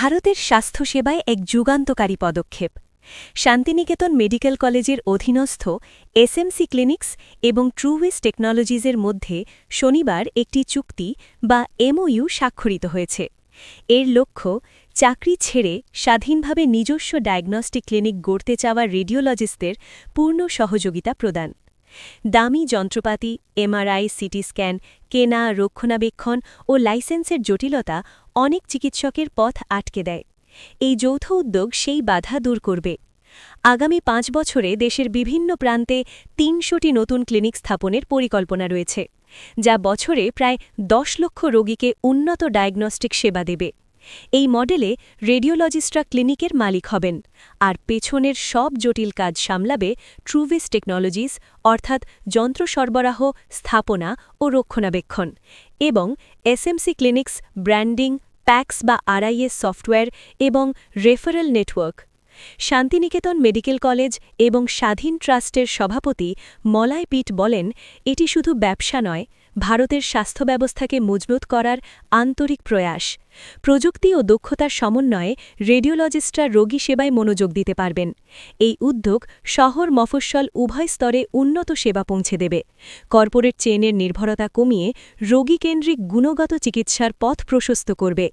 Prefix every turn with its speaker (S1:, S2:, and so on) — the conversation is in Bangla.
S1: ভারতের স্বাস্থ্যসেবায় এক যুগান্তকারী পদক্ষেপ। শান্তিনিকেতন মেডিকেল কলেজের অধীনস্থ এসএমসি ক্লিনিক্স এবং ট্রুউইস টেকনোলজিজের মধ্যে শনিবার একটি চুক্তি বা এমওইউ স্বাক্ষরিত হয়েছে। এর লক্ষ্য চাকরি ছেড়ে স্বাধীনভাবে নিজস্ব ডায়াগনস্টিক ক্লিনিক গড়তে চাওয়া রেডিওলজিস্টদের পূর্ণ সহযোগিতা প্রদান। দামি যন্ত্রপাতি, এমআরআই, সিটি স্ক্যান কেনা, রক্ষণাবেক্ষণ ও লাইসেন্সের জটিলতা অনেক চিকিৎসকের পথ আটকে দেয়। এই যৌথ উদ্যোগ সেই বাধা দূর করবে। আগামী ৫ বছরে দেশের বিভিন্ন প্রান্তে ৩০০টি নতুন ক্লিনিক স্থাপনের পরিকল্পনা রয়েছে, যা বছরে প্রায় ১০ লক্ষ রোগীকে উন্নত ডায়াগনস্টিক সেবা দেবে। এই মডেলে রেডিওলজিস্টরা ক্লিনিকের মালিক হবেন, আর পেছনের সব জটিল কাজ সামলাবে ট্রুউইস টেকনোলজিস, অর্থাৎ যন্ত্র সরবরাহ, স্থাপনা ও রক্ষণাবেক্ষণ, এবং এসএমসি ক্লিনিক্স ব্র্যান্ডিং, প্যাক্স বা আরআইএস সফটওয়্যার এবং referral network. Shantiniketan medical college এবং স্বাধীন ট্রাস্টের সভাপতি মলয় পিট বলেন, এটি শুধু ব্যবসা নয়, ভারতের স্বাস্থ্য ব্যবস্থাকে মজবুত করার আন্তরিক প্রয়াস। প্রযুক্তি ও দক্ষতার সমন্বয়ে রেডিওলজিস্টরা রোগী সেবায় মনোযোগ দিতে পারবেন। এই উদ্যোগ শহর মফস্বল উভয় স্তরে উন্নত সেবা পৌঁছে দেবে, কর্পোরেট চেইনের নির্ভরতা কমিয়ে রোগীকেন্দ্রিক গুণগত চিকিৎসার পথ প্রশস্ত করবে।